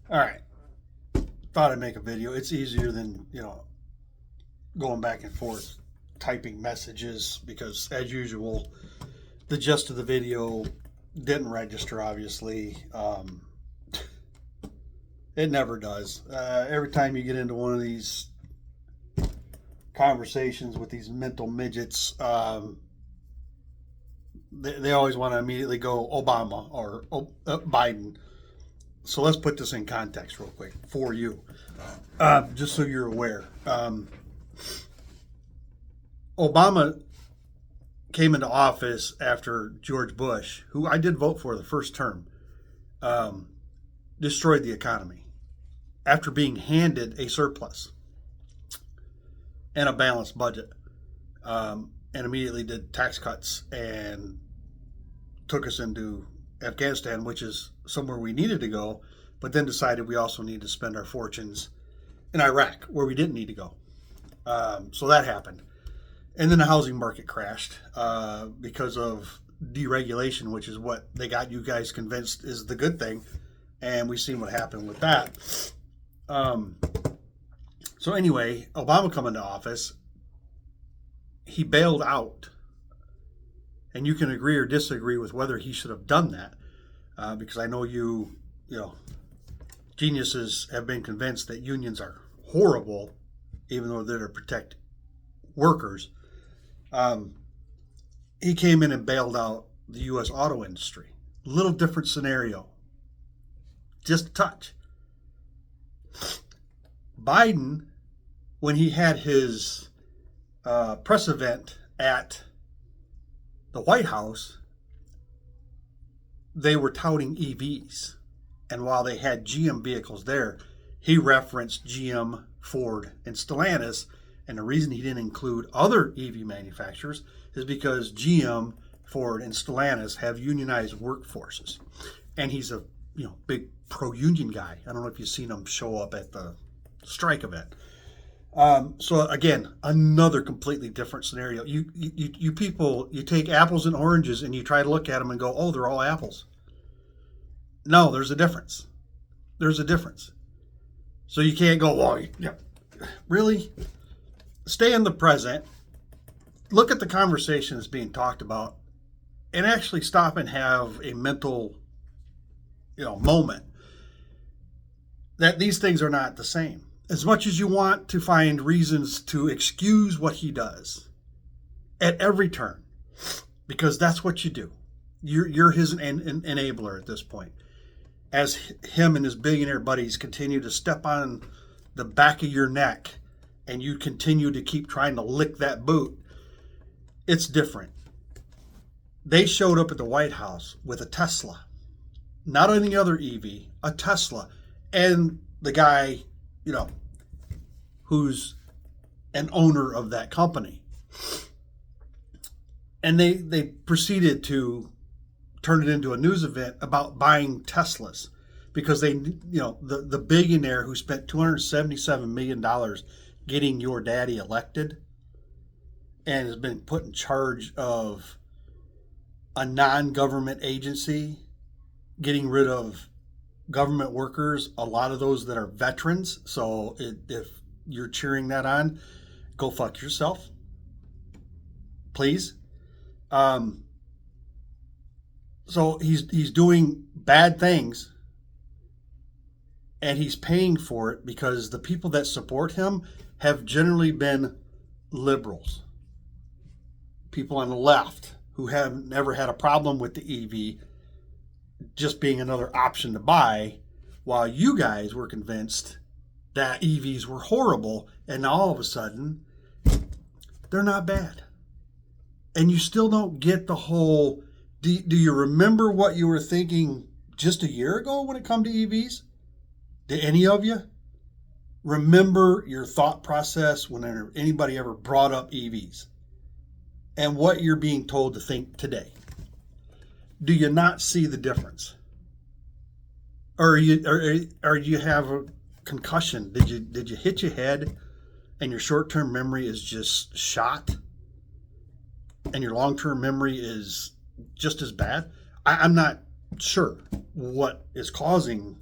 All right. Thought I'd make a video. It's easier than, going back and forth typing messages because, as usual, the gist of the video didn't register, obviously. It never does. Every time you get into one of these conversations with these mental midgets, they always want to immediately go Obama or Biden. So let's put this in context real quick for you, just so you're aware. Obama came into office after George Bush, who I did vote for the first term, um, destroyed the economy after being handed a surplus and a balanced budget, and immediately did tax cuts and took us into Afghanistan, which is somewhere we needed to go, but then decided we also need to spend our fortunes in Iraq, where we didn't need to go. So that happened. And then the housing market crashed because of deregulation, which is what they got you guys convinced is the good thing. And we've seen what happened with that. So anyway, Obama coming to office, he bailed out. And you can agree or disagree with whether he should have done that, because I know geniuses have been convinced that unions are horrible, even though they're to protect workers. He came in and bailed out the U.S. auto industry. Little different scenario, just a touch. Biden, when he had his press event at the White House, they were touting EVs. And while they had GM vehicles there, he referenced GM, Ford, and Stellantis. And the reason he didn't include other EV manufacturers is because GM, Ford, and Stellantis have unionized workforces. And he's a big pro-union guy. I don't know if you've seen him show up at the strike event. So again, another completely different scenario. You people, you take apples and oranges and you try to look at them and go, oh, they're all apples. No, there's a difference. There's a difference. So you can't go, well, yeah, really? Stay in the present. Look at the conversation that's being talked about and actually stop and have a mental, moment that these things are not the same. As much as you want to find reasons to excuse what he does at every turn, because that's what you do. You're his enabler at this point. As him and his billionaire buddies continue to step on the back of your neck and you continue to keep trying to lick that boot, it's different. They showed up at the White House with a Tesla, not any other EV, a Tesla. And the guy, who's an owner of that company. And they proceeded to turn it into a news event about buying Teslas because the billionaire who spent $277 million getting your daddy elected and has been put in charge of a non-government agency, getting rid of government workers, a lot of those that are veterans. So if you're cheering that on, go fuck yourself, please. So he's doing bad things and he's paying for it because the people that support him have generally been liberals, people on the left who have never had a problem with the EV just being another option to buy, while you guys were convinced that EVs were horrible, and now all of a sudden they're not bad. And you still don't get the whole, do you remember what you were thinking just a year ago when it come to EVs? Did any of you remember your thought process when anybody ever brought up EVs and what you're being told to think today? Do you not see the difference? Or you have a concussion? Did you hit your head and your short-term memory is just shot and your long-term memory is just as bad? I'm not sure what is causing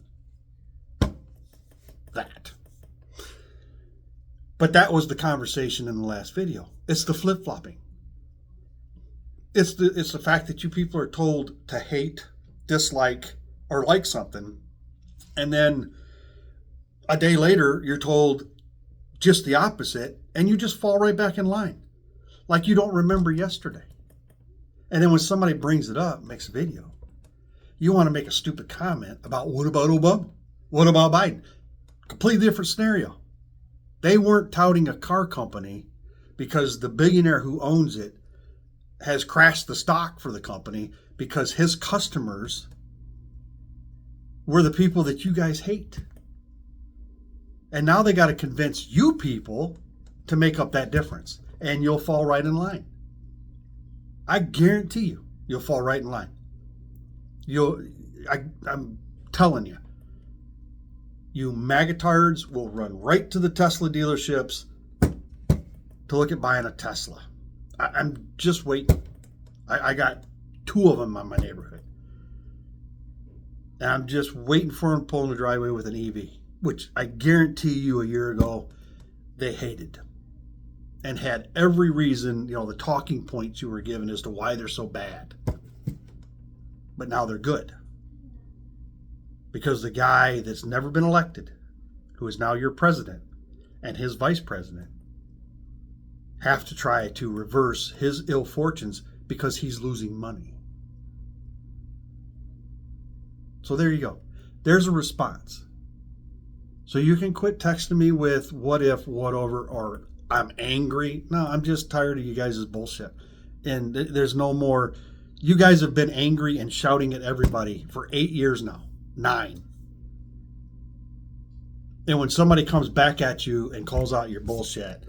that. But that was the conversation in the last video. It's the flip-flopping. It's the fact that you people are told to hate, dislike, or like something, and then a day later you're told just the opposite, and you just fall right back in line. Like you don't remember yesterday. And then when somebody brings it up, makes a video, you want to make a stupid comment about what about Obama? What about Biden? Completely different scenario. They weren't touting a car company because the billionaire who owns it has crashed the stock for the company because his customers were the people that you guys hate. And now they got to convince you people to make up that difference. And you'll fall right in line. I guarantee you'll fall right in line. I'm telling you. You magatards will run right to the Tesla dealerships to look at buying a Tesla. I'm just waiting. I got 2 of them on my neighborhood. And I'm just waiting for them to pull in the driveway with an EV, which I guarantee you a year ago they hated and had every reason, the talking points you were given as to why they're so bad. But now they're good. Because the guy that's never been elected, who is now your president, and his vice president have to try to reverse his ill fortunes because he's losing money. So there you go. There's a response. So you can quit texting me with what if, whatever, or I'm angry. No, I'm just tired of you guys' bullshit. And there's no more. You guys have been angry and shouting at everybody for 8 years now. 9. And when somebody comes back at you and calls out your bullshit,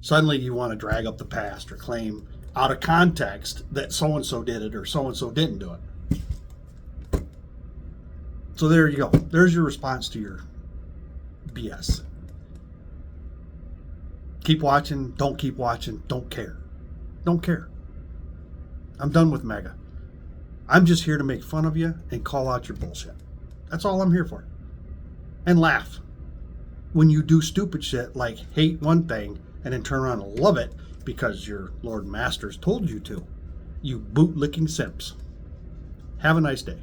suddenly you want to drag up the past or claim out of context that so-and-so did it or so-and-so didn't do it. So there you go. There's your response to your BS. Keep watching, don't keep watching, don't care. Don't care. I'm done with MAGA. I'm just here to make fun of you and call out your bullshit. That's all I'm here for. And laugh when you do stupid shit like hate one thing and then turn around and love it because your Lord and Masters told you to. You boot-licking simps. Have a nice day.